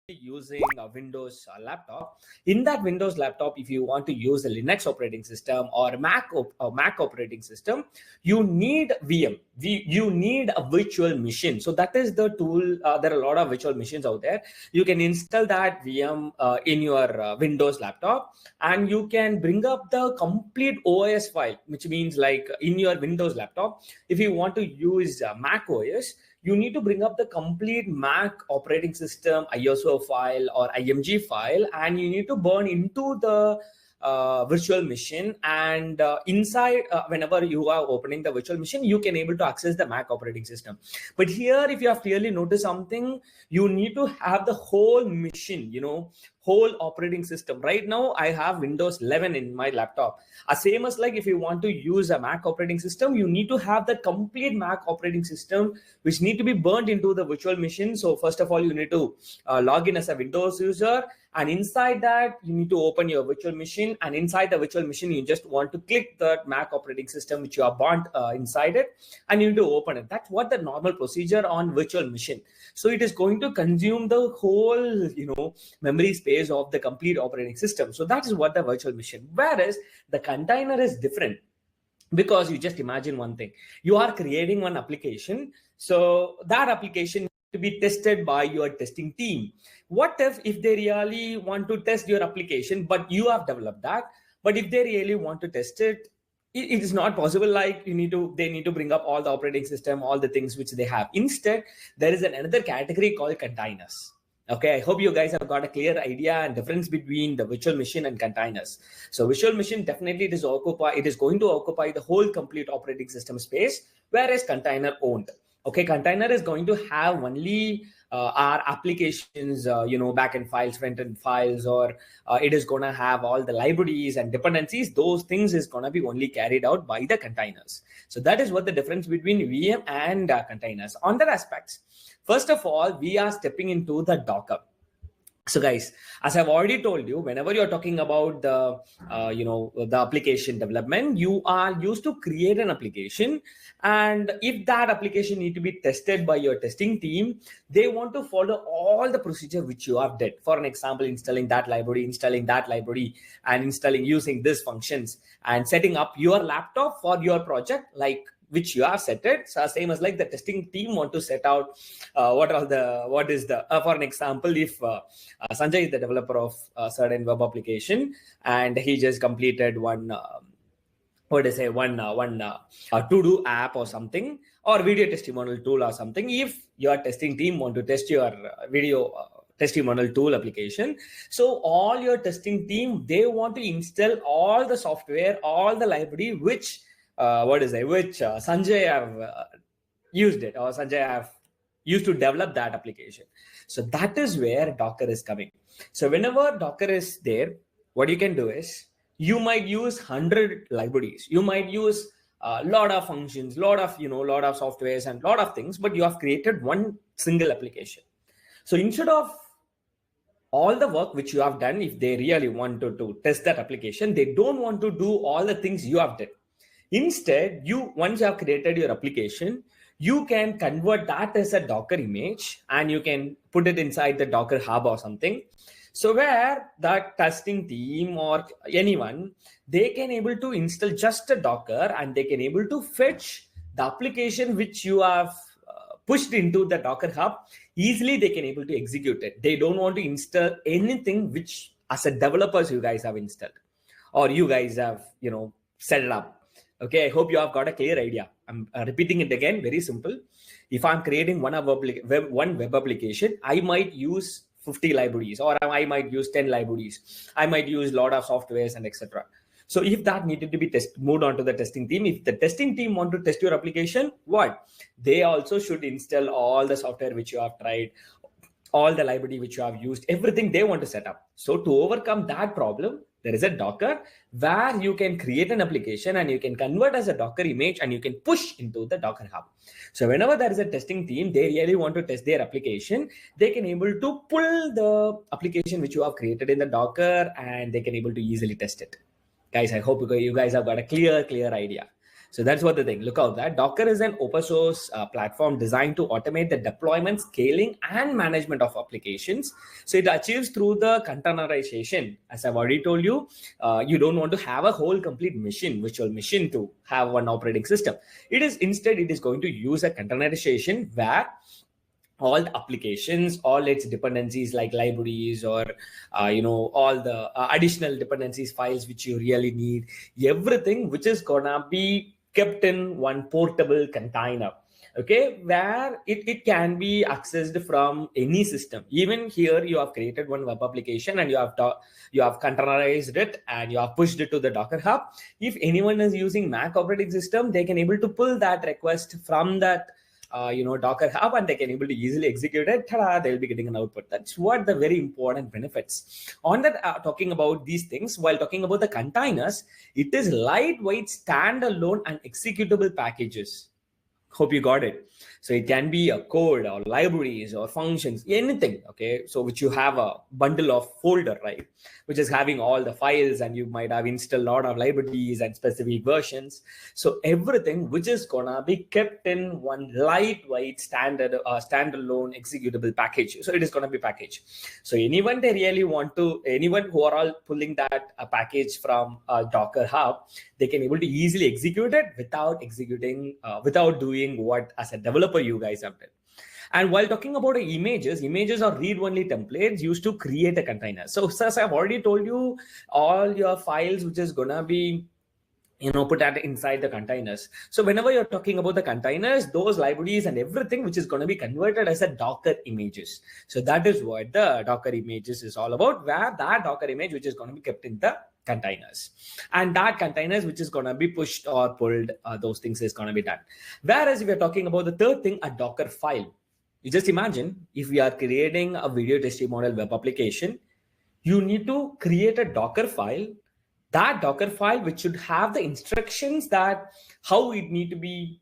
using a Windows laptop. In that Windows laptop, if you want to use a Linux operating system or Mac operating system, you need VM. You need a virtual machine. So that is the tool. There are a lot of virtual machines out there. You can install that VM in your Windows laptop, and you can bring up the complete OS file, which means like in your Windows laptop, if you want to use Mac OS, you need to bring up the complete Mac operating system ISO file or IMG file, and you need to burn into the virtual machine. And inside, whenever you are opening the virtual machine, you can able to access the Mac operating system. But here, if you have clearly noticed something, you need to have the whole machine, whole operating system. Right now, I have Windows 11 in my laptop. Same as like if you want to use a Mac operating system, you need to have the complete Mac operating system, which need to be burned into the virtual machine. So first of all, you need to log in as a Windows user. And inside that, you need to open your virtual machine. And inside the virtual machine, you just want to click the Mac operating system, which you are burnt inside it, and you need to open it. That's what the normal procedure on virtual machine. So it is going to consume the whole, memory space of the complete operating system. So that is what the virtual machine. Whereas the container is different. Because you just imagine one thing, you are creating one application. So that application to be tested by your testing team. What if they really want to test your application, but you have developed that, but if they really want to test it, it is not possible. Like they need to bring up all the operating system, all the things which they have. Instead, there is another category called containers. Okay, I hope you guys have got a clear idea and difference between the virtual machine and containers. So virtual machine, definitely it is going to occupy the whole complete operating system space, whereas container won't. Okay, container is going to have only our applications, backend files, front-end files, or it is going to have all the libraries and dependencies. Those things is going to be only carried out by the containers. So that is what the difference between VM and containers. On that aspects, first of all, we are stepping into the Docker. So guys, as I've already told you, whenever you're talking about the, the application development, you are used to create an application. And if that application need to be tested by your testing team, they want to follow all the procedure which you have did. For an example, installing that library, and installing using these functions and setting up your laptop for your project, like which you have set it. So same as like the testing team want to set out for an example, if Sanjay is the developer of a certain web application and he just completed one to-do app or something, or video testimonial tool or something. If your testing team want to test your video testimonial tool application, so all your testing team, they want to install all the software, all the library which Sanjay have used it, or Sanjay have used to develop that application. So that is where Docker is coming. So whenever Docker is there, what you can do is you might use 100 libraries. You might use a lot of functions, lot of softwares and lot of things, but you have created one single application. So instead of all the work which you have done, if they really want to test that application, they don't want to do all the things you have done. Instead, once you have created your application, you can convert that as a Docker image and you can put it inside the Docker hub or something. So where that testing team or anyone, they can able to install just a Docker and they can able to fetch the application which you have pushed into the Docker hub. Easily they can able to execute it. They don't want to install anything which as a developers you guys have installed or you guys have set it up. Okay, I hope you have got a clear idea. I'm repeating it again, very simple. If I'm creating one web application, I might use 50 libraries, or I might use 10 libraries. I might use a lot of softwares and etc. So if that needed to be moved on to the testing team, if the testing team want to test your application, they also should install all the software which you have tried, all the library which you have used, everything they want to set up. So to overcome that problem, there is a Docker where you can create an application and you can convert as a Docker image and you can push into the Docker hub. So whenever there is a testing team, they really want to test their application, they can able to pull the application which you have created in the Docker and they can able to easily test it. Guys, I hope you guys have got a clear idea. So that's what the thing. Look out that Docker is an open source platform designed to automate the deployment, scaling, and management of applications. So it achieves through the containerization. As I've already told you, you don't want to have a whole complete machine, virtual machine, to have one operating system. Instead, it is going to use a containerization where all the applications, all its dependencies like libraries or all the additional dependencies files which you really need, everything which is gonna be kept in one portable container, okay, where it can be accessed from any system. Even here you have created one web application and you have containerized it and you have pushed it to the Docker Hub. If anyone is using Mac operating system, they can able to pull that request from that Docker Hub, and they can able to easily execute it. Ta-da, they'll be getting an output. That's what the very important benefits. On that, talking about these things, while talking about the containers, it is lightweight, standalone, and executable packages. Hope you got it. So it can be a code or libraries or functions, anything, okay? So which you have a bundle of folder, right? Which is having all the files, and you might have installed a lot of libraries and specific versions. So everything which is gonna be kept in one lightweight standalone executable package. So it is gonna be packaged. So anyone who are all pulling that package from Docker Hub, they can able to easily execute it without doing what as a developer you guys have done. And while talking about images are read-only templates used to create a container. So as I've already told you, all your files which is gonna be put that inside the containers. So whenever you're talking about the containers, those libraries and everything which is going to be converted as a Docker images. So that is what the Docker images is all about, where that Docker image which is going to be kept in the containers, and that containers which is going to be pushed or pulled, those things is going to be done. Whereas if you're talking about the third thing, a Docker file, you just imagine if we are creating a video testimonial web application, you need to create a Docker file. That Docker file which should have the instructions that how it need to be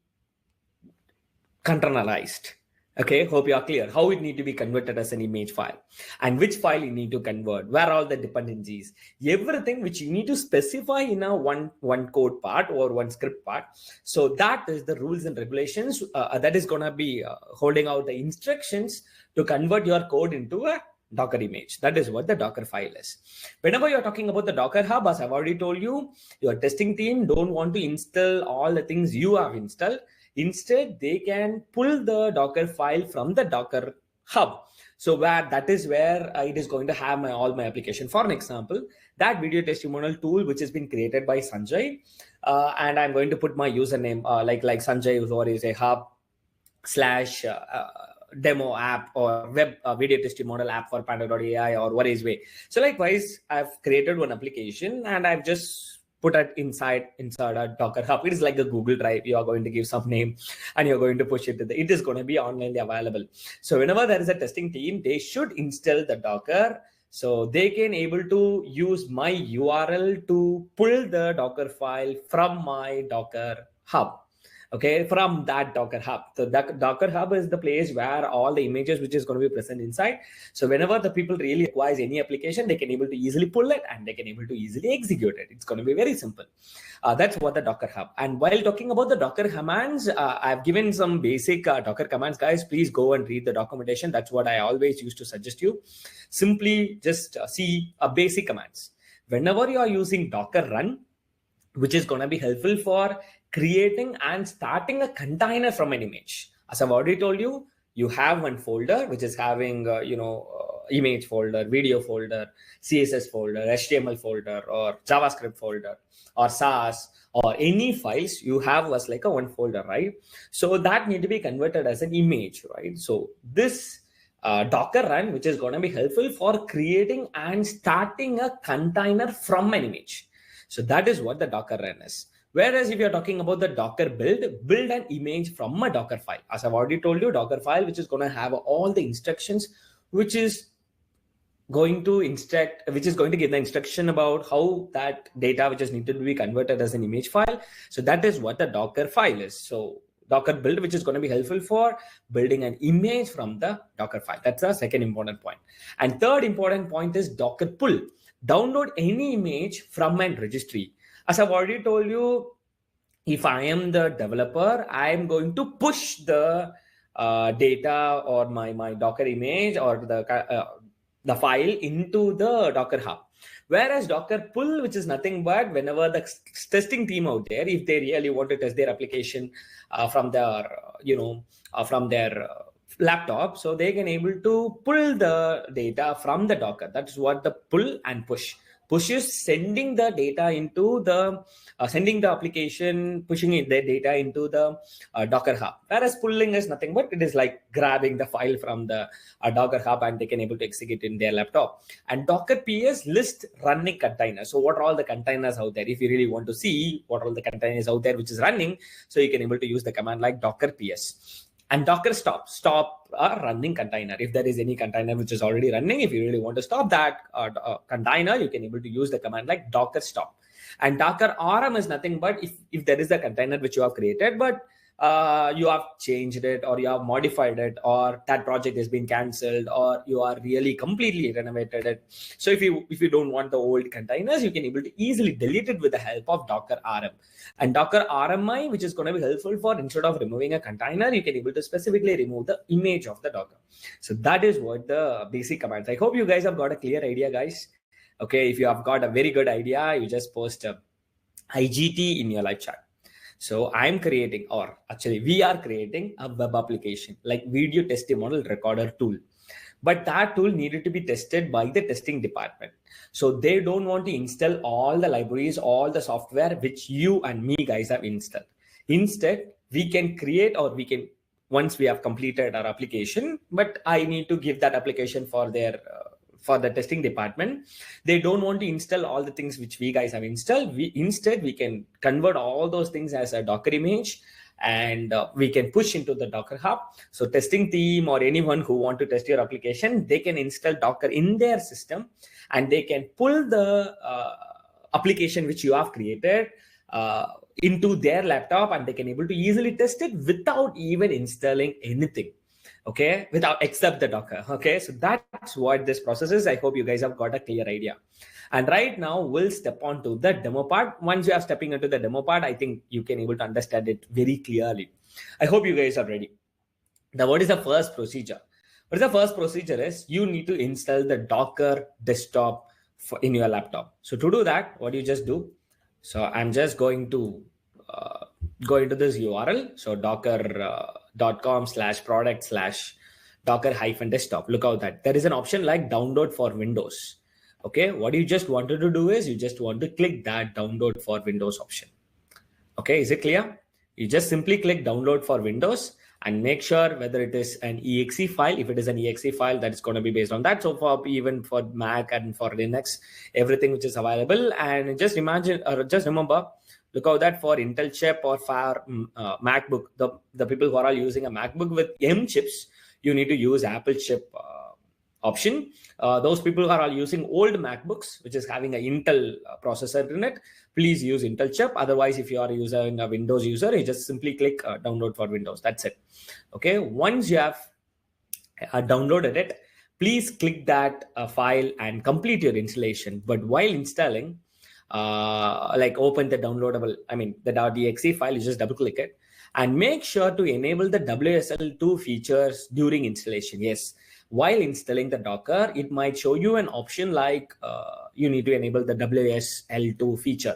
containerized. Okay, hope you are clear how it need to be converted as an image file, and which file you need to convert, where all the dependencies, everything which you need to specify in a one code part or one script part. So that is the rules and regulations that is going to be holding out the instructions to convert your code into a Docker image. That is what the Docker file is. Whenever you're talking about the Docker Hub, as I've already told you, your testing team don't want to install all the things you have installed. Instead, they can pull the Docker file from the Docker Hub. So that is where it is going to have all my application. For an example, that video testimonial tool which has been created by Sanjay, and I'm going to put my username like Sanjay, or is a hub / demo app or web video testimonial app for Panda.ai or what is way. So likewise, I've created one application and I've just put it inside a Docker Hub. It is like a Google Drive. You are going to give some name and you're going to push it to it is going to be online available. So whenever there is a testing team, they should install the Docker. So they can able to use my URL to pull the Docker file from my Docker Hub. Okay, from that Docker Hub. So that Docker Hub is the place where all the images which is going to be present inside. So whenever the people really requires any application, they can able to easily pull it and they can able to easily execute it. It's going to be very simple. That's what the Docker Hub. And while talking about the Docker commands, I've given some basic Docker commands, guys. Please go and read the documentation. That's what I always used to suggest you. Simply just see basic commands. Whenever you are using Docker run, which is going to be helpful for creating and starting a container from an image. As I've already told you, you have one folder which is having image folder, video folder, CSS folder, HTML folder, or JavaScript folder, or SAS, or any files you have was like a one folder, right? So that need to be converted as an image, right? So this Docker run, which is going to be helpful for creating and starting a container from an image. So that is what the Docker run is. Whereas if you're talking about the Docker build an image from a Docker file. As I've already told you, Docker file, which is going to have all the instructions, which is going to give the instruction about how that data which is needed to be converted as an image file. So that is what the Docker file is. So Docker build, which is going to be helpful for building an image from the Docker file. That's the second important point. And third important point is Docker pull. Download any image from an registry. As I've already told you, if I am the developer, I am going to push the data or my Docker image or the file into the Docker Hub. Whereas Docker pull, which is nothing but whenever the testing team out there, if they really want to test their application from their, from their laptop, so they can able to pull the data from the Docker. That's what the pull and push. Push is sending the data into the sending the application, pushing the data into the Docker Hub. Whereas pulling is nothing but it is like grabbing the file from the Docker Hub and they can able to execute in their laptop. And Docker PS list running containers. So what are all the containers out there? If you really want to see what are all the containers out there which is running, so you can able to use the command like Docker PS. And Docker stop a running container. If there is any container which is already running, if you really want to stop that container, you can able to use the command like Docker stop. And Docker RM is nothing but if there is a container which you have created, but you have changed it or you have modified it or that project has been cancelled or you are really completely renovated it. So if you don't want the old containers, you can able to easily delete it with the help of Docker RM. And Docker RMI, which is going to be helpful for instead of removing a container, you can able to specifically remove the image of the Docker. So that is what the basic commands. I hope you guys have got a clear idea, guys. Okay, if you have got a very good idea, you just post IGT in your live chat. So I'm creating, or actually we are creating a web application like video testimonial recorder tool. But that tool needed to be tested by the testing department. So they don't want to install all the libraries, all the software which you and me guys have installed. Instead, we can create or we can, once we have completed our application, but I need to give that application for their for the testing department. They don't want to install all the things which we guys have installed. Instead, we can convert all those things as a Docker image and we can push into the Docker Hub. So testing team or anyone who want to test your application, they can install Docker in their system and they can pull the application which you have created into their laptop and they can able to easily test it without even installing anything. Okay, without except the Docker. Okay, so that's what this process is. I hope you guys have got a clear idea. And right now we'll step on to the demo part. Once you are stepping into the demo part, I think you can able to understand it very clearly. I hope you guys are ready. Now, what is the first procedure? What is the first procedure is you need to install the Docker desktop in your laptop. So to do that, what you just do? So I'm just going to go into this URL. So docker.com/product/docker-desktop. Look out that there is an option like download for Windows. Okay, what you just wanted to do is you just want to click that download for Windows option. Okay, is it clear? You just simply click download for Windows and make sure whether it is an exe file. If it is an exe file, that is going to be based on that. So for even for Mac and for Linux, everything which is available. And just imagine or just remember, look out that for Intel chip or for MacBook, the people who are using a MacBook with M chips, you need to use Apple chip option. Those people who are using old MacBooks, which is having an Intel processor in it, please use Intel chip. Otherwise, if you are using a Windows user, you just simply click download for Windows. That's it. Okay. Once you have downloaded it, please click that file and complete your installation. But while installing, like open the downloadable, the .exe file, you just double click it and make sure to enable the WSL2 features during installation. Yes, while installing the Docker, it might show you an option like you need to enable the WSL2 feature.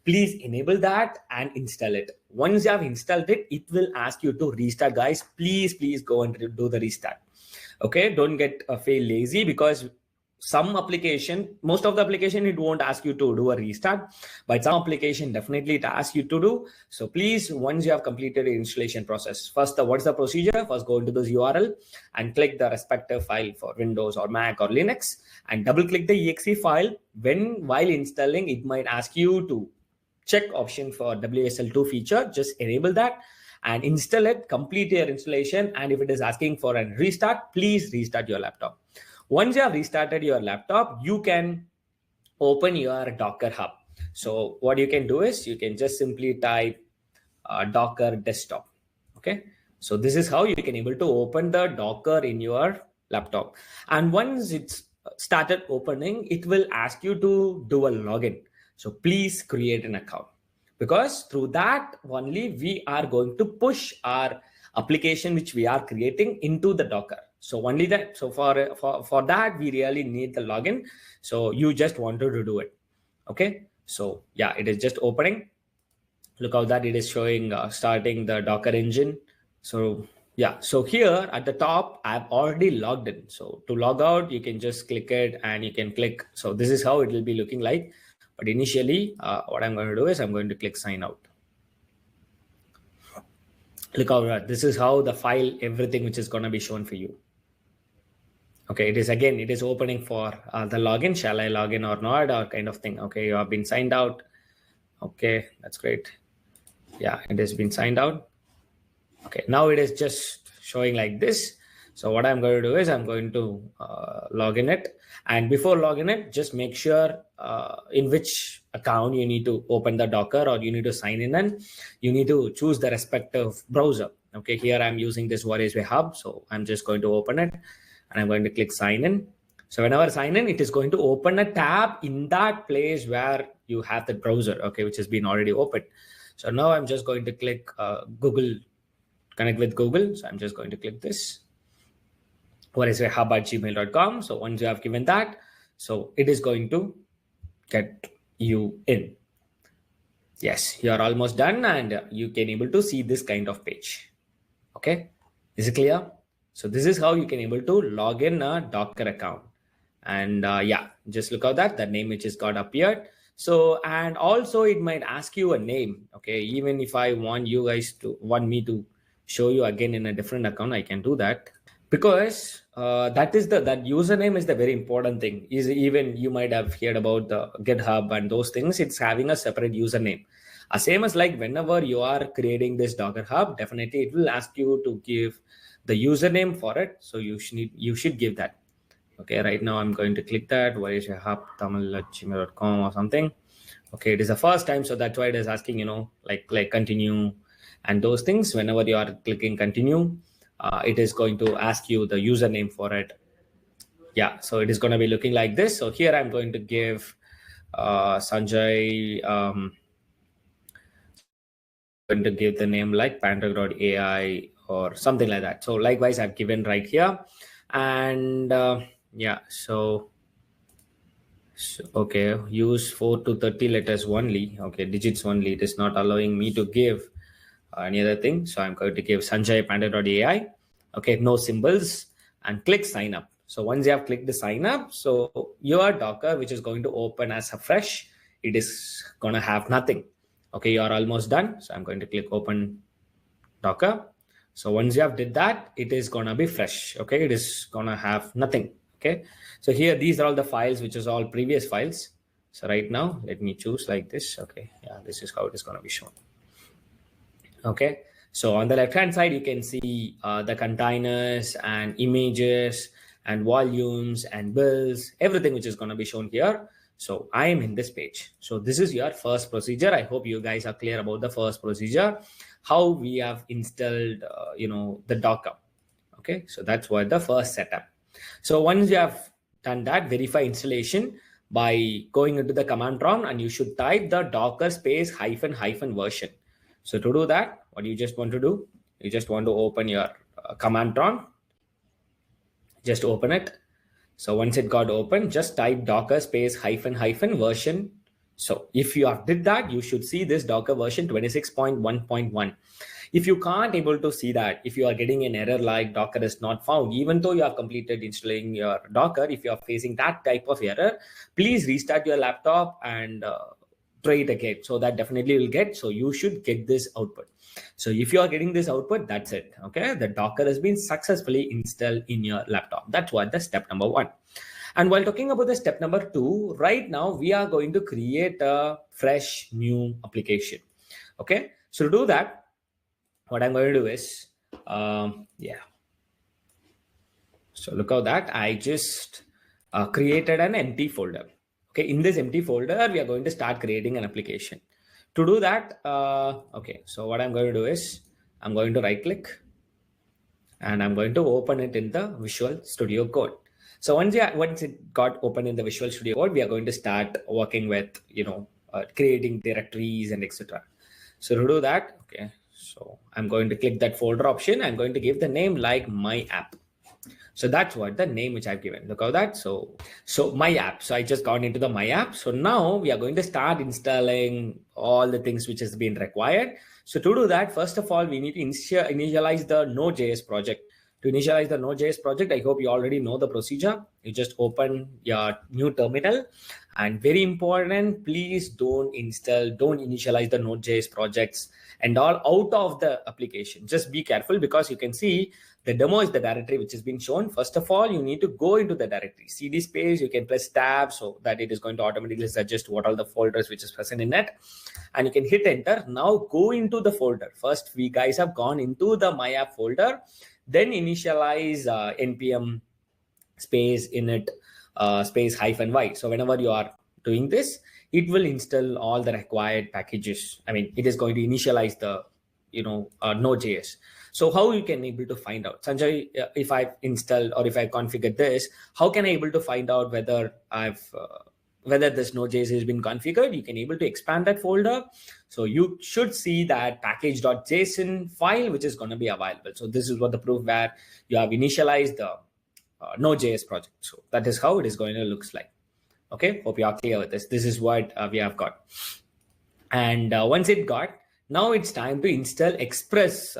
Please enable that and install it. Once you have installed it, it will ask you to restart, guys. Please go and do the restart. Okay, don't get feel lazy because some application, most of the application, it won't ask you to do a restart, but some application definitely it asks you to do. So please, once you have completed the installation process, first, what's the procedure? First, go into this URL and click the respective file for Windows or Mac or Linux and double click the exe file. While installing, it might ask you to check option for WSL2 feature, just enable that and install it, complete your installation. And if it is asking for a restart, please restart your laptop. Once you have restarted your laptop, you can open your Docker Hub. So what you can do is you can just simply type Docker desktop. Okay. So this is how you can able to open the Docker in your laptop. And once it's started opening, it will ask you to do a login. So please create an account. because through that only we are going to push our application which we are creating into the Docker. So only that. So for that, we really need the login. So you just wanted to do it. Okay. So yeah, it is just opening. Look how that it is showing starting the Docker engine. So yeah, so here at the top, I've already logged in. So to log out, you can just click it and you can click. So this is how it will be looking like. But initially, what I'm going to do is I'm going to click sign out. Look how this is how the file, everything which is going to be shown for you. Okay, it is opening for the login. Shall I log in or not, or kind of thing. Okay, you have been signed out. Okay, that's great. Yeah, it has been signed out. Okay, now it is just showing like this. So what I'm going to do is I'm going to log in it. And before logging it, just make sure in which account you need to open the Docker or you need to sign in, and you need to choose the respective browser. Okay, here I'm using this Warriors Way Hub. So I'm just going to open it and I'm going to click sign in. So whenever I sign in, it is going to open a tab in that place where you have the browser, okay, which has been already opened. So now I'm just going to click Google, connect with Google. So I'm just going to click this. What is hub@gmail.com. So once you have given that, so it is going to get you in. Yes, you are almost done and you can able to see this kind of page. Okay, is it clear? So this is how you can able to log in a Docker account. And yeah, just look at that, the name which has got appeared. So, and also it might ask you a name. Okay, even if I want you guys to want me to show you again in a different account, I can do that, because that username is the very important thing. Is even you might have heard about the GitHub and those things. It's having a separate username. Same as like whenever you are creating this Docker Hub, definitely it will ask you to give the username for it. So you should give that. Okay, right now I'm going to click that. Why is your hub tamil@gmail.com or something? Okay, it is the first time, so that's why it is asking, like continue and those things. Whenever you are clicking continue, it is going to ask you the username for it. Yeah, so it is going to be looking like this. So here I'm going to give Sanjay. Going to give the name like Panther.ai or something like that. So likewise, I've given right here, and yeah, so okay, use 4 to 30 letters only. Okay, digits only. It is not allowing me to give any other thing. So I'm going to give Sanjay Panda.ai. Okay, no symbols, and click sign up. So once you have clicked the sign up, so your Docker, which is going to open as a fresh, it is going to have nothing. Okay, you are almost done. So I'm going to click open Docker. So once you have did that, it is going to be fresh. Okay, it is going to have nothing. Okay, so here these are all the files, which is all previous files. So right now, let me choose like this. Okay, yeah, this is how it is going to be shown. Okay, so on the left hand side, you can see the containers and images and volumes and bills, everything which is going to be shown here. So I am in this page. So this is your first procedure. I hope you guys are clear about the first procedure, how we have installed, the Docker. Okay, so that's what the first setup. So once you have done that, verify installation by going into the command prompt, and you should type the Docker space -- version. So to do that, what you just want to do, you just want to open your command prompt. Just open it. So once it got open, just type Docker space -- version. So if you have did that, you should see this Docker version 26.1.1. If you can't able to see that, if you are getting an error like Docker is not found, even though you have completed installing your Docker, if you are facing that type of error, please restart your laptop and try it again. So that definitely will get. So you should get this output. So if you are getting this output, that's it. Okay, the Docker has been successfully installed in your laptop. That's what the step number 1. And while talking about the step number 2, right now we are going to create a fresh new application. Okay, so to do that, what I'm going to do is, yeah. So look at that. I just created an empty folder. Okay, in this empty folder, we are going to start creating an application. To do that, okay, so what I'm going to do is, I'm going to right click and I'm going to open it in the Visual Studio Code. So once it got open in the Visual Studio Code, we are going to start working with, creating directories and etc. So to do that, okay, so I'm going to click that folder option. I'm going to give the name like my app. So that's what the name which I've given. Look at that. So my app. So I just gone into the my app. So now we are going to start installing all the things which has been required. So to do that, first of all, we need to initialize the Node.js project. To initialize the Node.js project, I hope you already know the procedure. You just open your new terminal, and very important, please don't initialize the Node.js projects and all out of the application. Just be careful, because you can see the demo is the directory which has been shown. First of all, you need to go into the directory, cd space, you can press tab so that it is going to automatically suggest what are the folders which is present in it, and you can hit enter. Now go into the folder. First, we guys have gone into the my app folder, then initialize npm space init space -y. So whenever you are doing this, it will install all the required packages. I mean, it is going to initialize the Node.js. So how you can able to find out, Sanjay, if I've installed or if I configured this, how can I able to find out whether whether this Node.js has been configured? You can able to expand that folder. So you should see that package.json file, which is going to be available. So this is what the proof where you have initialized the Node.js project. So that is how it is going to looks like. Okay, hope you are clear with this. This is what we have got. And once it got, now it's time to install Express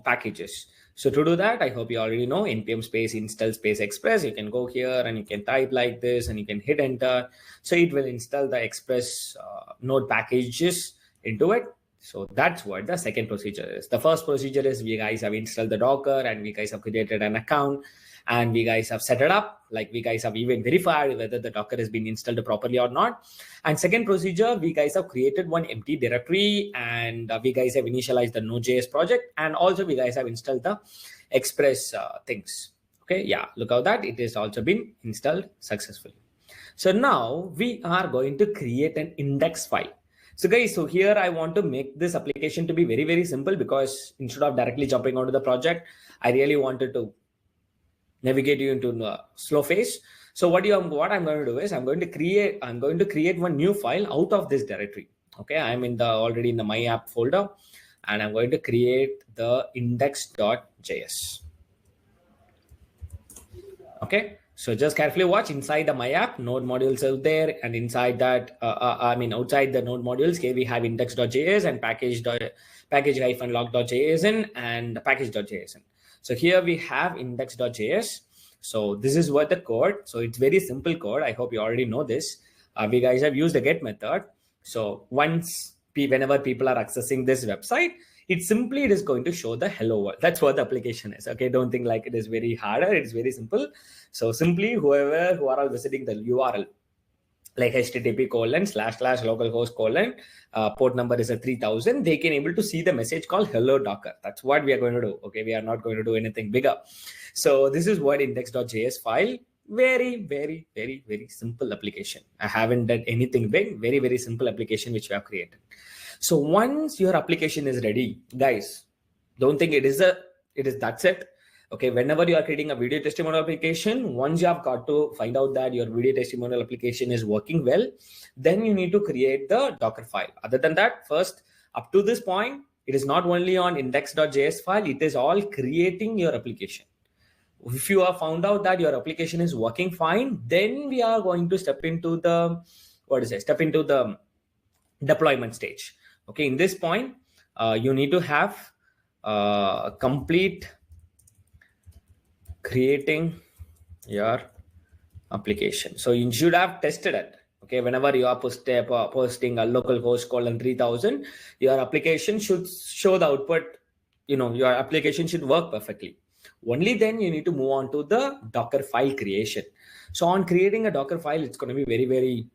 packages. So to do that, I hope you already know npm space install space Express. You can go here and you can type like this and you can hit enter. So it will install the Express node packages into it. So that's what the second procedure is. The first procedure is we guys have installed the Docker and we guys have created an account and we guys have set it up. Like we guys have even verified whether the Docker has been installed properly or not. And second procedure, we guys have created one empty directory and we guys have initialized the Node.js project, and also we guys have installed the Express things. Okay, yeah, look how that it has also been installed successfully. So now we are going to create an index file. So guys, so here I want to make this application to be very, very simple, because instead of directly jumping onto the project, I really wanted to navigate you into a slow phase. So what I'm going to do is I'm going to create one new file out of this directory. Okay, I'm already in the my app folder, and I'm going to create the index.js. Okay, so just carefully watch. Inside the my app, node modules are there, and inside that outside the node modules, here we have index.js and package-log.json and package.json. So here we have index.js. So this is what the code. So it's very simple code. I hope you already know this. We guys have used the get method. So whenever people are accessing this website, it is going to show the hello world. That's what the application is. Okay, don't think like it is very harder. It's very simple. So simply who are visiting the URL, like http://localhost:, port number is a 3000, they can able to see the message called hello Docker. That's what we are going to do. Okay, we are not going to do anything bigger. So this is what index.js file. Very, very, very, very simple application. I haven't done anything big. Very, very simple application which we have created. So once your application is ready, guys, don't think that's it. Okay, whenever you are creating a video testimonial application, once you have got to find out that your video testimonial application is working well, then you need to create the Docker file. Other than that, first, up to this point, it is not only on index.js file, it is all creating your application. If you have found out that your application is working fine, then we are going to step into the deployment stage. Okay, in this point, you need to have complete creating your application. So you should have tested it. Okay, whenever you are posting a localhost 3000, your application should show the output. Your application should work perfectly. Only then you need to move on to the Docker file creation. So on creating a Docker file, it's going to be very, very,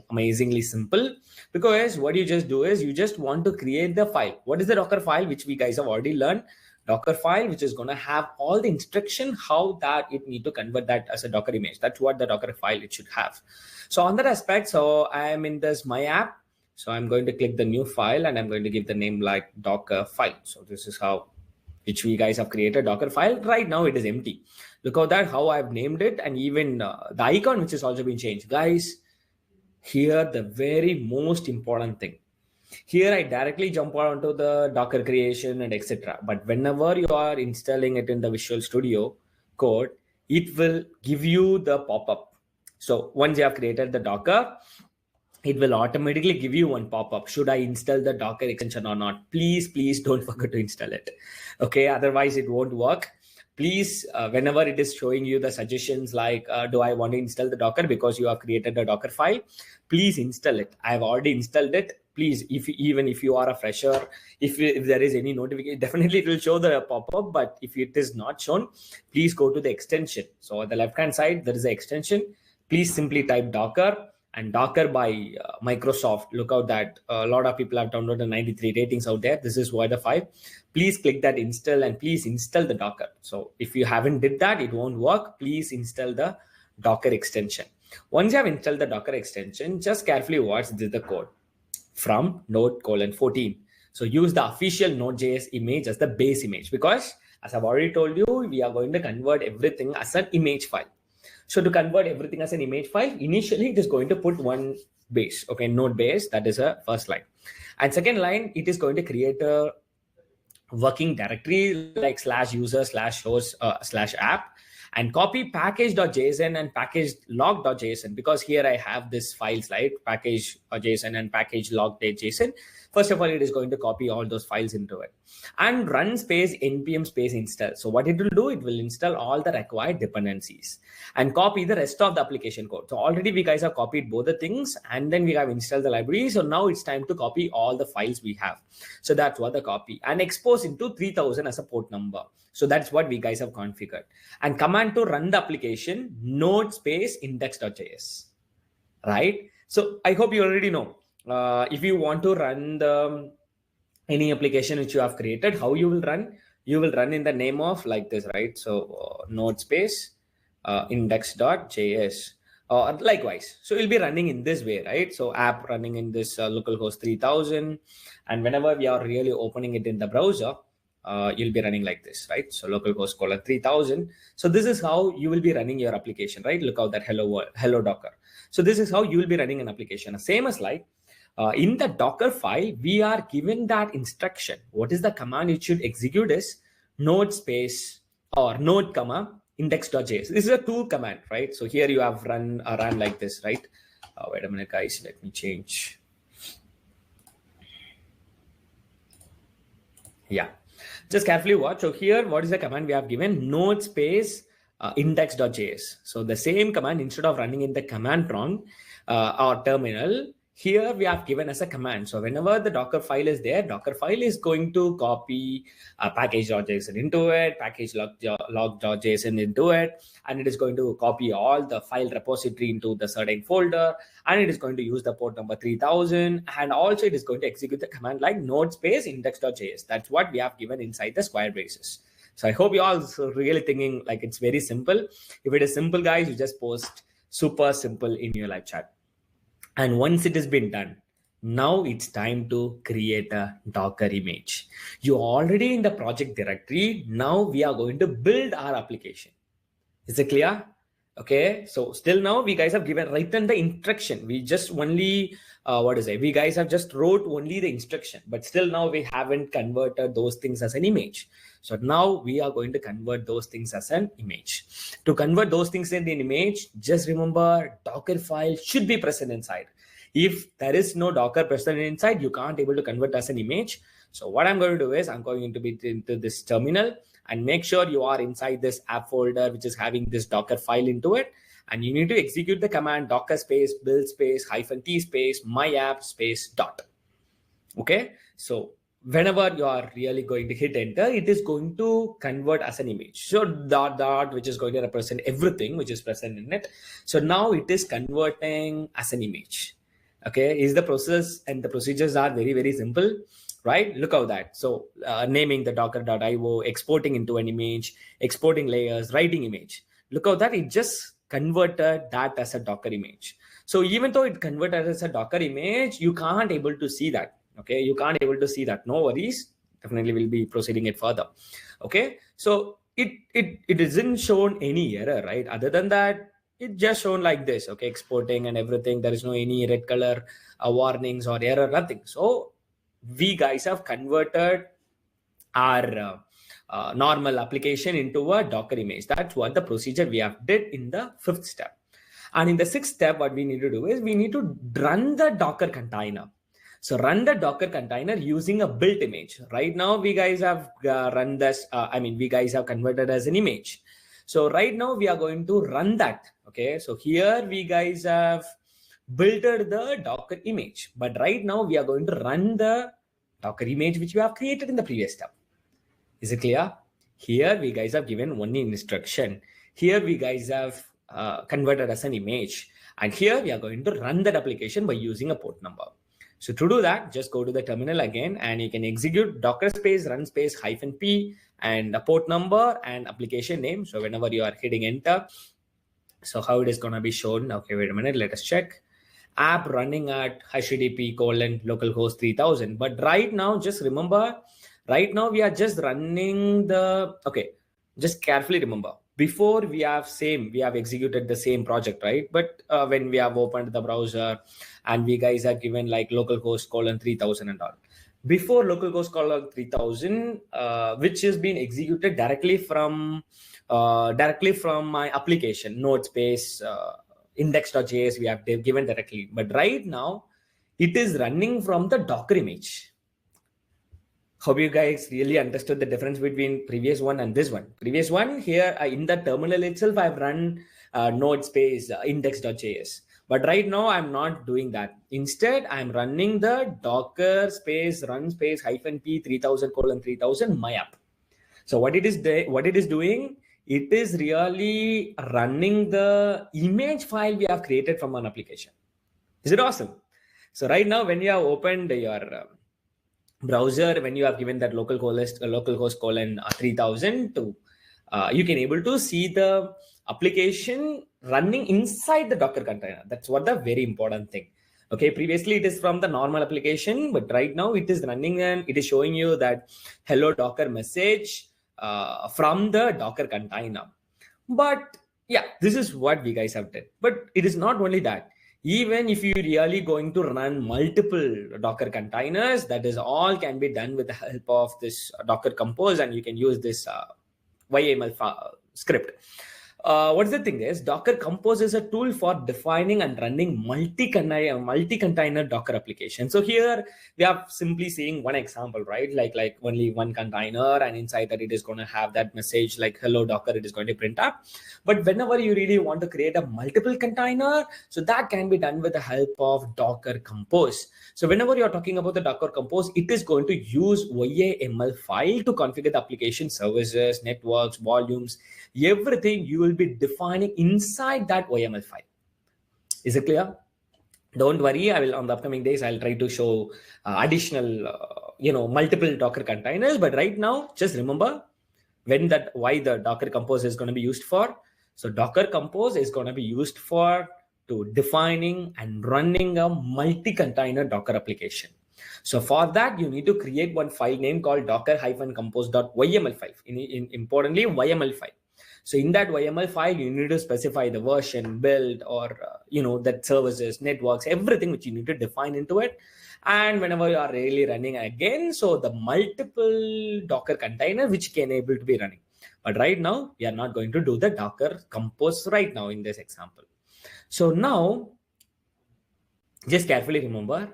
amazingly simple, because what you just do is you just want to create the file. What is the Docker file, which we guys have already learned? Docker file, which is going to have all the instruction how that it need to convert that as a Docker image. That's what the Docker file it should have. So on that aspect, so I am in this my app. So I'm going to click the new file and I'm going to give the name like Docker file. So this is how which we guys have created Docker file. Right now it is empty. Look at that, how I've named it, and even the icon which has also been changed. Guys, here the very most important thing. Here I directly jump onto the Docker creation and etc. But whenever you are installing it in the Visual Studio Code, it will give you the pop-up. So once you have created the Docker, it will automatically give you one pop-up. Should I install the Docker extension or not? Please don't forget to install it. Okay, otherwise it won't work. Please, whenever it is showing you the suggestions like, do I want to install the Docker because you have created a Docker file, please install it. I have already installed it. Please, even if you are a fresher, if there is any notification, definitely it will show the pop-up. But if it is not shown, please go to the extension. So at the left-hand side, there is an extension. Please simply type Docker. And Docker by Microsoft. Look out that a lot of people have downloaded 93 ratings out there. This is why the 5. Please click that install and please install the Docker. So if you haven't did that, it won't work. Please install the Docker extension. Once you have installed the Docker extension, just carefully watch the code from node:14. So use the official Node.js image as the base image, because as I've already told you, we are going to convert everything as an image file. So to convert everything as an image file, initially it is going to put one base, okay, node base, that is a first line. And second line, it is going to create a working directory like /user/host/app and copy package.json and package.log.json, because here I have this files, right? Package.json and package.log.json. First of all, it is going to copy all those files into it and run space npm space install. So what it will do, it will install all the required dependencies and copy the rest of the application code. So already we guys have copied both the things and then we have installed the library. So now it's time to copy all the files we have. So that's what the copy and expose into 3000 as a port number. So that's what we guys have configured. And command to run the application node space index.js, right? So I hope you already know. If you want to run any application which you have created, how you will run? You will run in the name of like this, right? So node space index.js. Likewise, so you'll be running in this way, right? So app running in this localhost 3000, and whenever we are really opening it in the browser, you'll be running like this, right? So localhost 3000. So this is how you will be running your application, right? Look out that hello world, hello Docker. So this is how you will be running an application. Same as like in the Docker file, we are given that instruction. What is the command it should execute is node space or node comma index.js. This is a tool command, right? So here you have run like this, right? Wait a minute, guys. Let me change. Yeah, just carefully watch. So here, what is the command we have given? Node space index.js. So the same command, instead of running in the command prompt or terminal, here we have given as a command. So whenever the Docker file is there, Docker file is going to copy package.json into it, package.log.json into it, and it is going to copy all the file repository into the certain folder, and it is going to use the port number 3000, and also it is going to execute the command like node space index.js. That's what we have given inside the square braces. So I hope you all are really thinking like it's very simple. If it is simple, guys, you just post super simple in your live chat. And once it has been done, now it's time to create a Docker image. You're already in the project directory. Now we are going to build our application. Is it clear? Okay. So still now we guys have written the instruction. We just only, we guys have just wrote only the instruction, but still now we haven't converted those things as an image. So now we are going to convert those things as an image. To convert those things in an image, just remember Docker file should be present inside. If there is no Docker present inside, you can't able to convert as an image. So what I'm going to do is I'm going to be into this terminal and make sure you are inside this app folder, which is having this Docker file into it. And you need to execute the command docker space build space -t space my app space dot. Okay. So whenever you are really going to hit enter, it is going to convert as an image. So dot, which is going to represent everything which is present in it. So now it is converting as an image. Okay, is the process and the procedures are very, very simple, right? Look at that. So naming the docker.io, exporting into an image, exporting layers, writing image. Look at that. It just converted that as a Docker image. So even though it converted as a Docker image, you can't able to see that. Okay, you can't able to see that. No worries. Definitely will be proceeding it further. Okay, so it isn't shown any error, right? Other than that, it just shown like this. Okay, exporting and everything. There is no any red color warnings or error, nothing. So we guys have converted our normal application into a Docker image. That's what the procedure we have did in the 5th step. And in the 6th step, what we need to do is we need to run the Docker container. So run the Docker container using a built image. Right now, we guys have run this. We guys have converted as an image. So right now we are going to run that. Okay. So here we guys have built the Docker image, but right now we are going to run the Docker image which we have created in the previous step. Is it clear? Here we guys have given one instruction. Here we guys have converted as an image, and here we are going to run that application by using a port number. So to do that, just go to the terminal again, and you can execute docker space run space -p and a port number and application name. So whenever you are hitting enter, so how it is going to be shown. Okay, wait a minute, let us check. App running at http localhost 3000. But right now, just remember, right now we are just running the, okay, just carefully remember, before we have executed the same project, right? But when we have opened the browser and we guys have given like localhost 3000 and all, before localhost 3000, which has been executed directly from my application node space index.js, we have given directly. But right now it is running from the Docker image. Hope you guys really understood the difference between previous one and this one. Previous one, here in the terminal itself, I've run node space index.js. But right now, I'm not doing that. Instead, I'm running the docker space run space -p 3000:3000 my app. So what it is doing, it is really running the image file we have created from an application. Is it awesome? So right now, when you have opened your browser, when you have given that localhost 3000 to, you can able to see the application running inside the Docker container. That's what the very important thing. Okay, previously it is from the normal application, but right now it is running and it is showing you that hello Docker message from the Docker container. But yeah, this is what we guys have done. But it is not only that. Even if you're really going to run multiple Docker containers, that is all can be done with the help of this Docker Compose, and you can use this YAML script. What's the thing is, Docker Compose is a tool for defining and running multi-container Docker application. So here we are simply seeing one example, right? Like only one container, and inside that it is going to have that message like hello Docker, it is going to print up. But whenever you really want to create a multiple container, so that can be done with the help of Docker Compose. So whenever you're talking about the Docker Compose, it is going to use YAML file to configure the application services, networks, volumes, everything you will be defining inside that YAML file. Is it clear? Don't worry, I will on the upcoming days, I'll try to show additional, multiple Docker containers. But right now, just remember why the Docker Compose is going to be used for. So Docker Compose is going to be used for to defining and running a multi-container Docker application. So for that, you need to create one file name called docker-compose.yml file. Importantly, YAML file. So in that YAML file, you need to specify the version, build, or that services, networks, everything which you need to define into it. And whenever you are really running again, so the multiple Docker container which can able to be running. But right now, we are not going to do the Docker Compose right now in this example. So now, just carefully remember,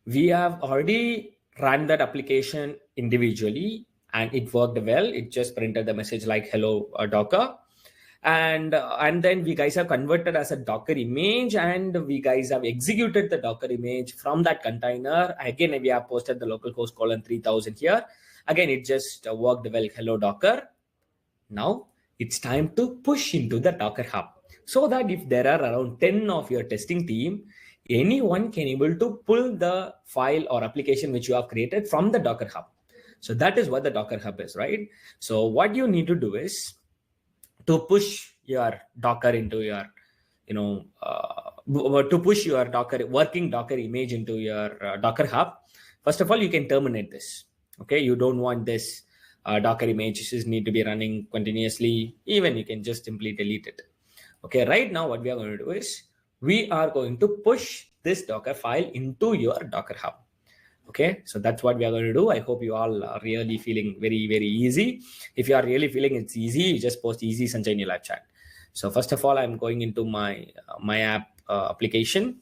we have already run that application individually and it worked well. It just printed the message like hello Docker. And then we guys have converted as a Docker image, and we guys have executed the Docker image from that container. Again, we have posted the localhost 3000 here. Again, it just worked well, hello Docker. Now it's time to push into the Docker Hub, so that if there are around 10 of your testing team, anyone can able to pull the file or application which you have created from the Docker Hub. So that is what the Docker Hub is, right? So what you need to do is to push your Docker into your, to push your working Docker image into your Docker Hub. First of all, you can terminate this. Okay, you don't want this Docker images need to be running continuously. Even you can just simply delete it. Okay, right now what we are going to do is we are going to push this Docker file into your Docker Hub. Okay, so that's what we are going to do. I hope you all are really feeling very, very easy. If you are really feeling it's easy, you just post easy Sanjay in your live chat. So first of all, I'm going into my app application,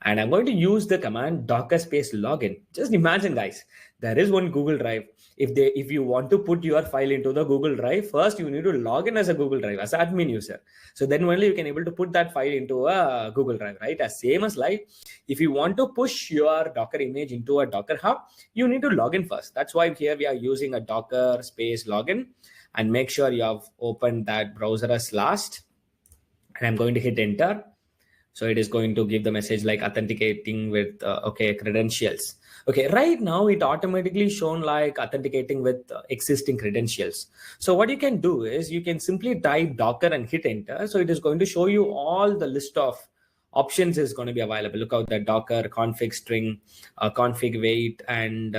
and I'm going to use the command docker space login. Just imagine, guys, there is one Google Drive. If you want to put your file into the Google Drive, first you need to log in as a Google Drive as admin user. So then only you can able to put that file into a Google Drive, right? As same as like if you want to push your Docker image into a Docker Hub, you need to log in first. That's why here we are using a docker space login, and make sure you have opened that browser as last. And I'm going to hit enter. So it is going to give the message like authenticating with credentials. Okay, right now it automatically shown like authenticating with existing credentials. So what you can do is you can simply type docker and hit enter. So it is going to show you all the list of options is going to be available. Look out that docker config string, config wait, and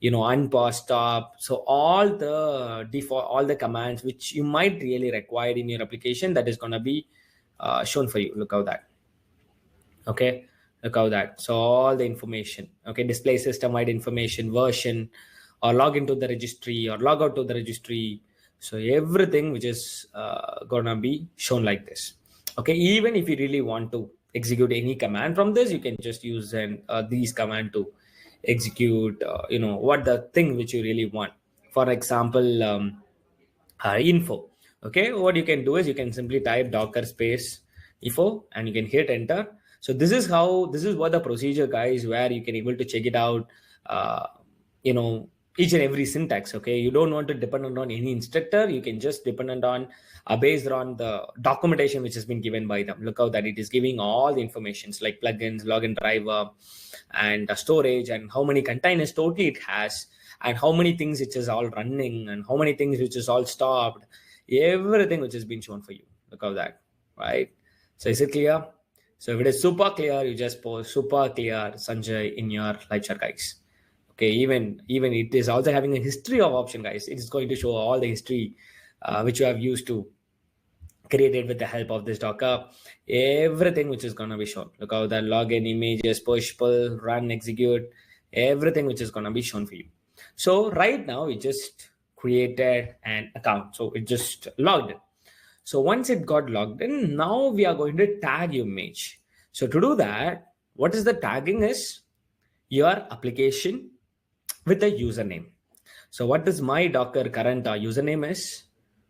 unpause stop. So all the default, all the commands which you might really require in your application, that is going to be shown for you. Look out that. Okay, look how that. So all the information, okay, display system wide information, version, or log into the registry or log out to the registry. So everything which is gonna be shown like this. Okay, even if you really want to execute any command from this, you can just use these command to execute what the thing which you really want. For example, info. Okay, what you can do is you can simply type docker space info and you can hit enter. So this is what the procedure, guys, where you can able to check it out, each and every syntax. Okay, you don't want to depend on any instructor. You can just dependent on based on the documentation which has been given by them. Look out that it is giving all the informations like plugins, login driver, and storage, and how many containers totally it has, and how many things it is all running, and how many things which is all stopped. Everything which has been shown for you. Look out that, right? So is it clear? So if it is super clear, you just post super clear Sanjay in your live chat, guys. Okay, even it is also having a history of option, guys. It is going to show all the history which you have used to created with the help of this Docker. Everything which is going to be shown. Look how that login, images, push, pull, run, execute, everything which is going to be shown for you. So right now we just created an account. So it just logged in. So once it got logged in, now we are going to tag your image. So to do that, what is the tagging is your application with a username. So what is my Docker current username is,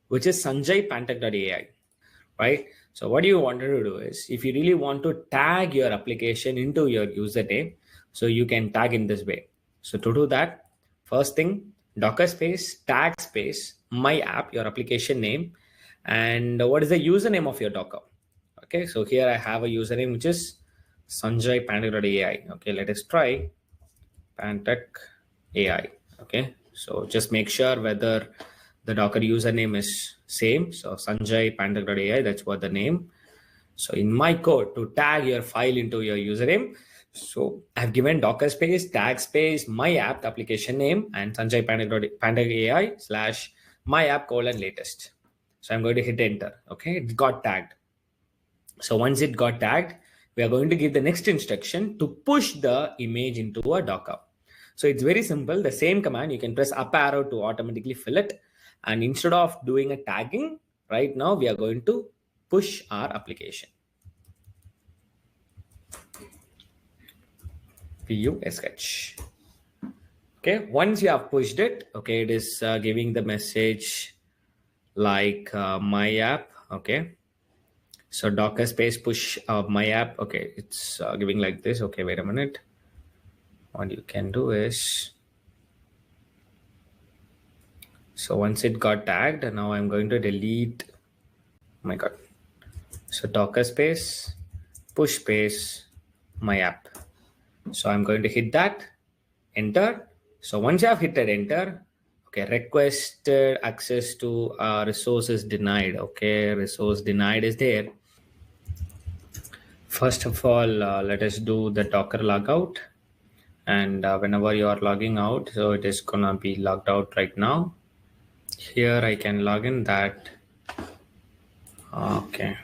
which is sanjaypantech.ai, right? So what you wanted to do is, if you really want to tag your application into your username, so you can tag in this way. So to do that, first thing, Docker space, tag space, my app, your application name, and what is the username of your Docker. Okay, so here I have a username which is sanjaypantech.ai. Okay, let us try Pantech AI. Okay, so just make sure whether the Docker username is same. So sanjaypantech.ai, that's what the name. So in my code to tag your file into your username, so I've given Docker space, tag space, my app, the application name, and sanjaypantech.ai / my app : latest. So I'm going to hit enter. Okay, it got tagged. So once it got tagged, we are going to give the next instruction to push the image into a Docker. So it's very simple. The same command, you can press up arrow to automatically fill it. And instead of doing a tagging, right now we are going to push our application. PUSH. Okay, once you have pushed it, okay, it is giving the message like my app. Okay, so Docker space push my app. Okay, it's giving like this. Okay, wait a minute. What you can do is, so once it got tagged, now I'm going to delete. Oh my God. So Docker space push space my app. So I'm going to hit that, enter. So once you have hit that enter, okay, requested access to resources denied. Okay, resource denied is there. First of all, let us do the Docker logout. And whenever you are logging out, so it is gonna be logged out right now. Here I can log in that. Okay.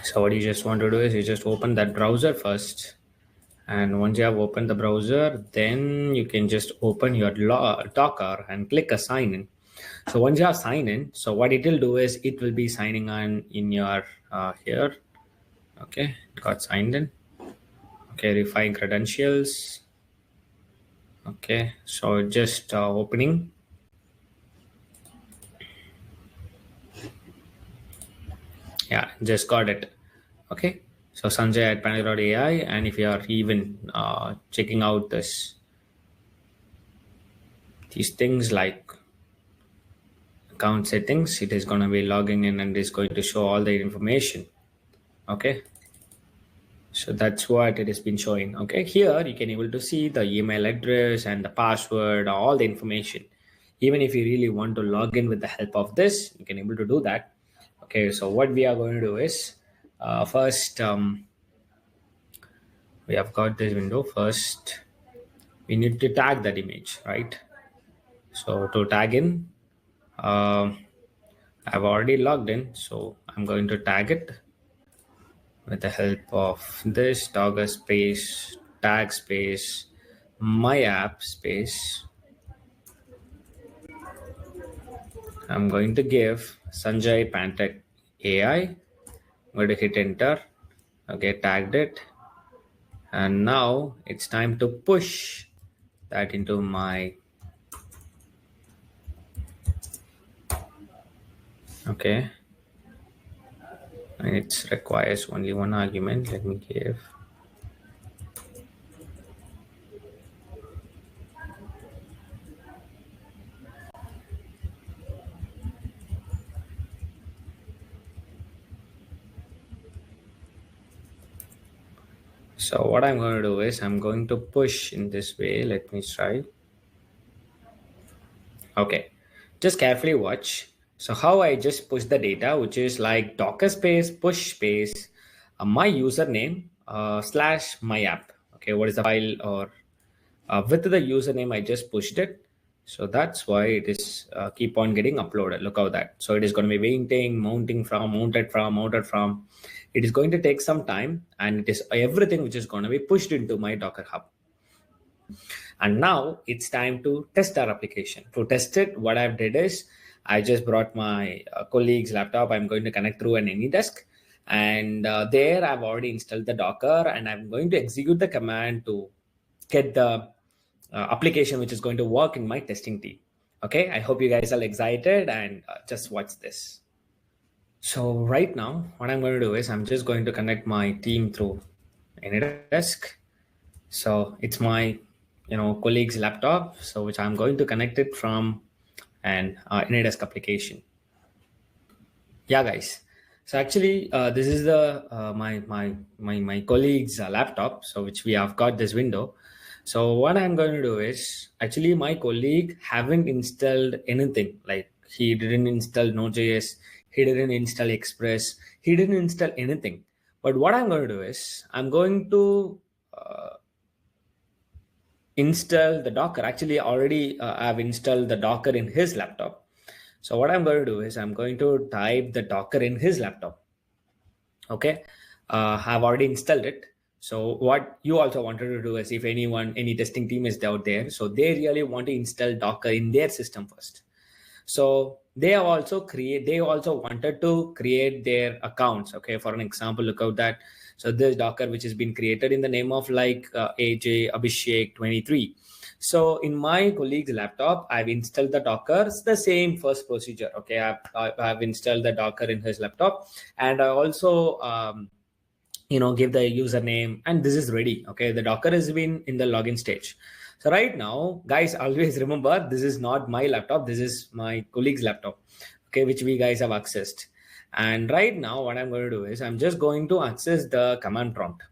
So what you just want to do is you just open that browser first, And once you have opened the browser, then you can just open your Docker and click a sign in. So once you have signed in, so what it will do is it will be signing on in your here. Okay, it got signed in. Okay, refine credentials. Okay, so just opening. Yeah, just got it. Okay, so Sanjay at Panic.ai, and if you are even checking out these things like account settings, it is going to be logging in and is going to show all the information. Okay, so that's what it has been showing. Okay, here you can able to see the email address and the password, all the information. Even if you really want to log in with the help of this, you can able to do that. Okay, so what we are going to do is first we have got this window. First we need to tag that image, right? So to tag in, I've already logged in, so I'm going to tag it with the help of this dogger space, tag space, my app space. I'm going to give Sanjay Pantek AI. I'm going to hit enter. Okay, tagged it. And now it's time to push that into my. Okay. And it requires only one argument. Let me give. So what I'm going to do is I'm going to push in this way. Let me try. Okay, just carefully watch. So how I just push the data, which is like Docker space, push space, my username slash my app. Okay, what is the file or with the username, I just pushed it. So that's why it is keep on getting uploaded. Look how that. So it is going to be waiting, mounted from. It is going to take some time, and it is everything which is going to be pushed into my Docker Hub. And now it's time to test our application. To test it, what I've did is I just brought my colleague's laptop. I'm going to connect through an AnyDesk, and there I've already installed the Docker, and I'm going to execute the command to get the application which is going to work in my testing team. Okay, I hope you guys are excited, and just watch this. So right now, what I'm going to do is I'm just going to connect my team through AnyDesk. So it's my colleague's laptop, so which I'm going to connect it from an AnyDesk application. Yeah, guys. So actually, this is the my colleague's laptop, so which we have got this window. So what I'm going to do is actually my colleague haven't installed anything. Like he didn't install Node.js, he didn't install Express, he didn't install anything. But what I'm going to do is I'm going to install the Docker. Actually, already I've installed the Docker in his laptop. So what I'm going to do is I'm going to type the Docker in his laptop. Okay, I've already installed it. So what you also wanted to do is if any testing team is out there, so they really want to install Docker in their system first. So they also wanted to create their accounts. Okay, for an example, look out that. So this Docker which has been created in the name of like AJ Abhishek 23. So in my colleague's laptop, I've installed the Docker. It's the same first procedure. Okay, I've installed the Docker in his laptop, and I also give the username, and this is ready. Okay, the Docker has been in the login stage. So right now, guys, always remember this is not my laptop. This is my colleague's laptop. Okay, which we guys have accessed. And right now, what I'm going to do is I'm just going to access the command prompt.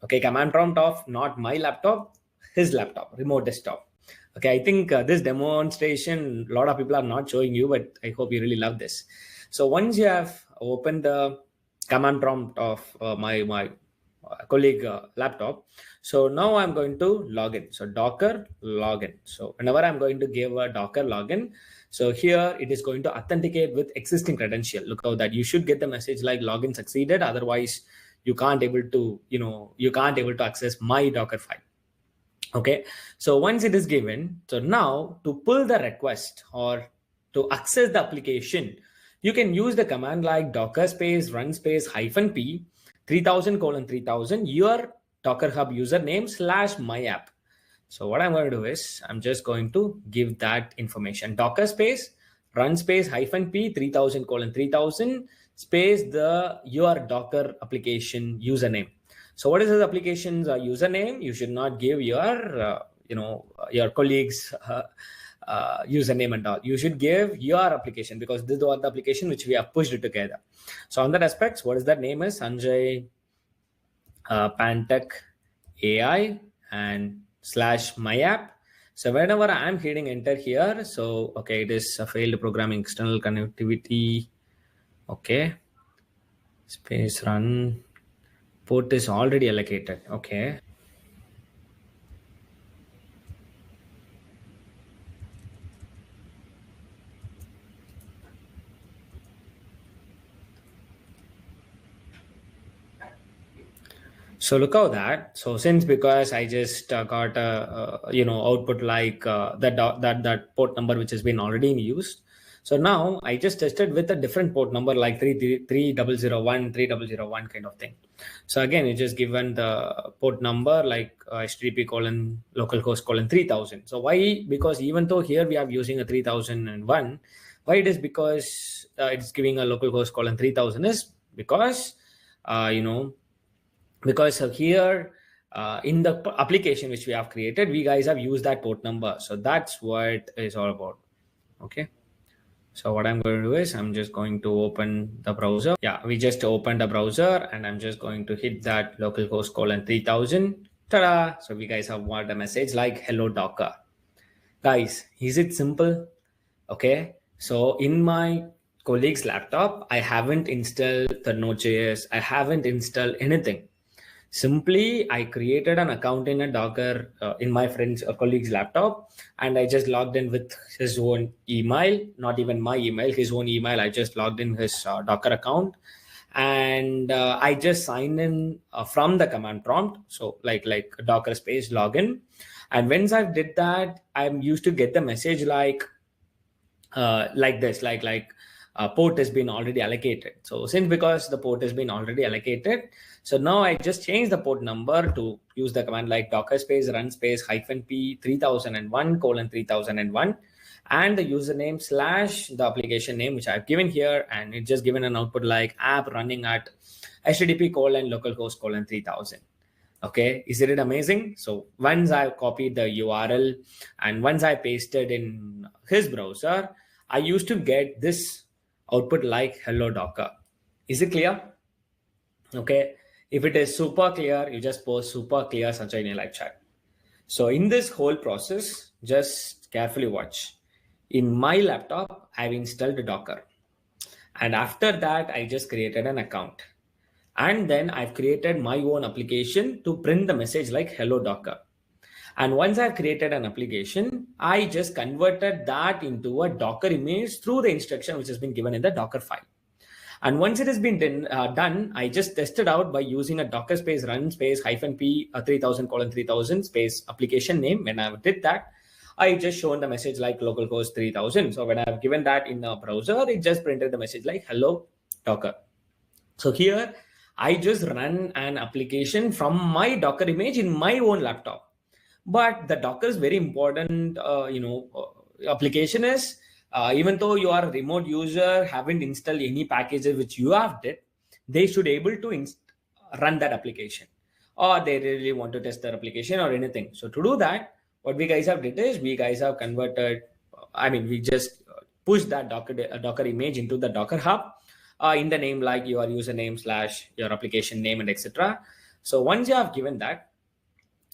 Okay, command prompt of not my laptop, his laptop, remote desktop. Okay, I think this demonstration, a lot of people are not showing you, but I hope you really love this. So once you have opened the command prompt of my colleague laptop, so now I'm going to log in. So Docker login. So whenever I'm going to give a Docker login, so here it is going to authenticate with existing credential. Look out that you should get the message like login succeeded. Otherwise, you can't able to, you can't able to access my Docker file. Okay, so once it is given, so now to pull the request or to access the application, you can use the command like docker space run space -p 3000:3000 your Docker Hub username /my app. So what I'm going to do is I'm just going to give that information, docker space run space -p 3000:3000 space your Docker application username. So what is this application's username? You should not give your, your colleagues' username and all. You should give your application because this is the application which we have pushed together. So on that aspects, what is that name is? Sanjay Pantek AI and /my app. So whenever I'm hitting enter here, so okay, it is a failed programming external connectivity. Okay, space run. Port is already allocated. Okay. So look how that. So since because I just got a output like that port number which has been already in use. So now I just tested with a different port number like 3001 kind of thing. So again, it just given the port number like http:/localhost 3000. So why? Because even though here we are using a 3001, why it is because it's giving a localhost 3000 is because because here in the application which we have created, we guys have used that port number. So that's what it's all about. Okay. So what I'm going to do is I'm just going to open the browser. Yeah, we just opened the browser and I'm just going to hit that localhost 3000. Ta-da! So we guys have what a message like hello Docker. Guys, is it simple? Okay. So in my colleague's laptop, I haven't installed the Node.js. I haven't installed anything. Simply, I created an account in a Docker in my friend's colleague's laptop, and I just logged in with his own email, not even my email, his own email. I just logged in his Docker account, and I just signed in from the command prompt. So like Docker space login, and once I did that, I'm used to get the message like this, port has been already allocated. So since because the port has been already allocated, so now I just change the port number to use the command like docker space run space -p 3001:3001 and the username / the application name which I've given here, and it's just given an output like app running at http:/localhost 3000. Okay, isn't it amazing? So once I copied the URL and once I pasted in his browser, I used to get this output like hello Docker. Is it clear? Okay, if it is super clear, you just post super clear Sanjay in a live chat. So in this whole process, just carefully watch. In my laptop, I've installed Docker, and after that I just created an account, and then I've created my own application to print the message like hello Docker. And once I've created an application, I just converted that into a Docker image through the instruction which has been given in the Docker file. And once it has been done, I just tested out by using a docker space run space -p 3000:3000 space application name. When I did that, I just shown the message like localhost 3000. So when I've given that in a browser, it just printed the message like hello Docker. So here I just run an application from my Docker image in my own laptop. But the Docker is very important, application is, even though you are a remote user, haven't installed any packages which you have did, they should able to run that application, or they really want to test their application or anything. So to do that, what we guys have did is we guys have converted, we just push that Docker image into the Docker Hub in the name like your username / your application name and etc. So once you have given that,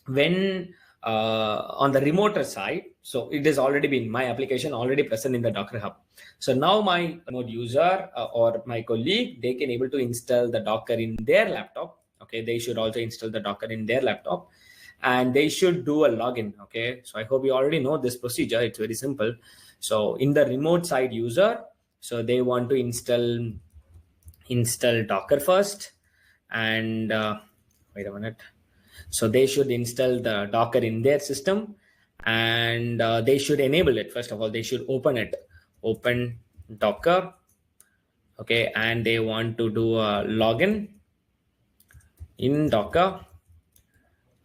when on the remote side, so it has already been my application already present in the Docker Hub. So now my remote user or my colleague, they can able to install the Docker in their laptop. Okay, they should also install the Docker in their laptop, and they should do a login. Okay, so I hope you already know this procedure. It's very simple. So in the remote side user, so they want to install Docker first, and wait a minute. So they should install the Docker in their system, and they should enable it. First of all, they should open it, open Docker. Okay, and they want to do a login in Docker,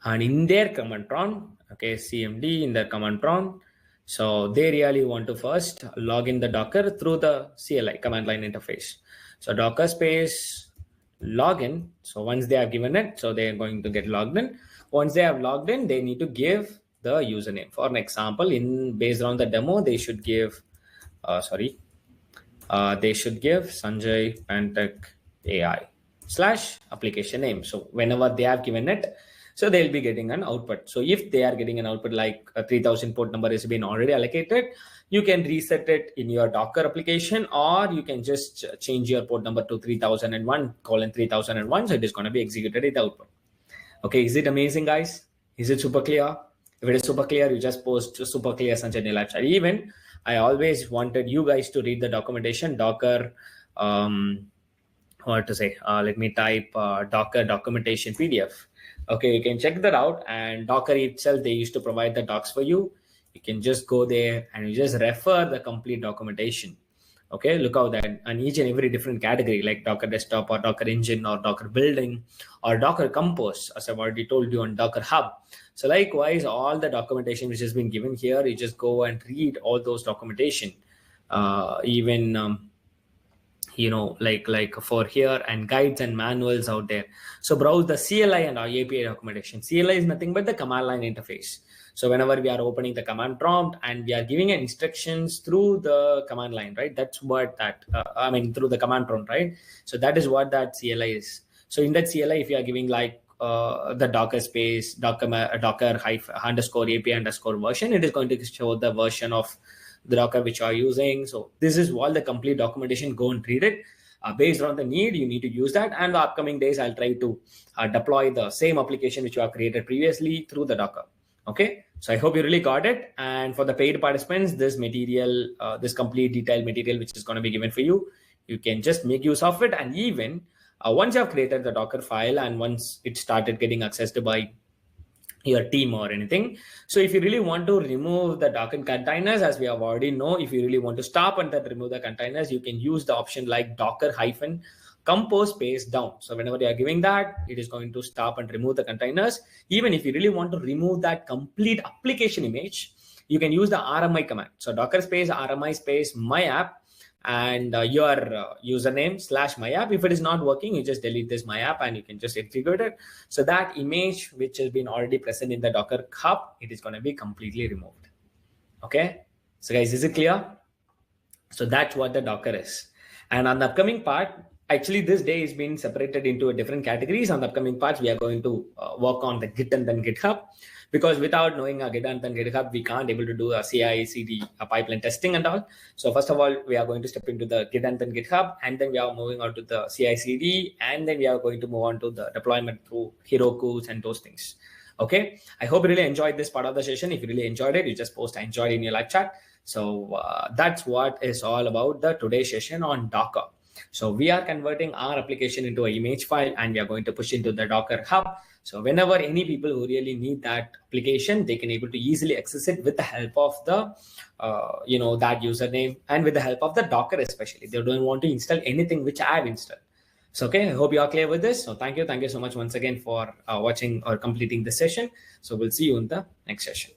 and in their command prompt, okay, cmd in their command prompt. So they really want to first log in the Docker through the CLI, command line interface. So Docker space login. So once they have given it, so they are going to get logged in. Once they have logged in, they need to give the username. For an example, based on the demo, they should give they should give Sanjay Pantek AI / application name. So whenever they have given it, so they'll be getting an output. So if they are getting an output like a 3000 port number has been already allocated, you can reset it in your Docker application, or you can just change your port number to 3001:3001. So it is going to be executed in the output. Okay, is it amazing, guys? Is it super clear? If it is super clear, you just post super clear Sanjay in the live chat. Even I always wanted you guys to read the documentation, Docker, what to say, let me type Docker documentation PDF. Okay, you can check that out, and Docker itself, they used to provide the docs for you. You can just go there and you just refer the complete documentation. Okay, look out that, and each and every different category like Docker desktop or Docker engine or Docker building or Docker compose, as I've already told you, on Docker hub. So likewise, all the documentation which has been given here, you just go and read all those documentation. Like for here, and guides and manuals out there. So browse the CLI and our API documentation. CLI is nothing but the command line interface. So whenever we are opening the command prompt and we are giving instructions through the command line, right? That's what that, through the command prompt, right? So that is what that CLI is. So in that CLI, if you are giving like the Docker space, Docker _ API _ version, it is going to show the version of the Docker which you are using. So this is all the complete documentation. Go and read it. Based on the need, you need to use that. And the upcoming days, I'll try to deploy the same application which you have created previously through the Docker. Okay, so I hope you really got it. And for the paid participants, this material, this complete detailed material which is going to be given for you, you can just make use of it. And even once you have created the Docker file and once it started getting accessed by your team or anything, so if you really want to remove the Docker containers, as we have already know, if you really want to stop and then remove the containers, you can use the option like Docker -compose space down. So whenever you are giving that, it is going to stop and remove the containers. Even if you really want to remove that complete application image, you can use the RMI command. So Docker space RMI space my app and your username / my app. If it is not working, you just delete this my app and you can just execute it. So that image which has been already present in the Docker hub, it is going to be completely removed. Okay, so guys, is it clear? So that's what the Docker is. And on the upcoming part, actually this day is being separated into different categories. On the upcoming parts, we are going to work on the Git and then GitHub, because without knowing a Git and then GitHub, we can't able to do a CI/CD pipeline testing and all. So first of all, we are going to step into the Git and then GitHub, and then we are moving on to the CI/CD, and then we are going to move on to the deployment through Heroku's and those things. Okay, I hope you really enjoyed this part of the session. If you really enjoyed it, you just post "I enjoyed" in your live chat. So that's what is all about the today's session on Docker. So we are converting our application into an image file, and we are going to push into the Docker hub. So whenever any people who really need that application, they can able to easily access it with the help of the, that username, and with the help of the Docker especially. They don't want to install anything which I have installed. So, okay, I hope you are clear with this. So thank you so much once again for watching or completing the session. So we'll see you in the next session.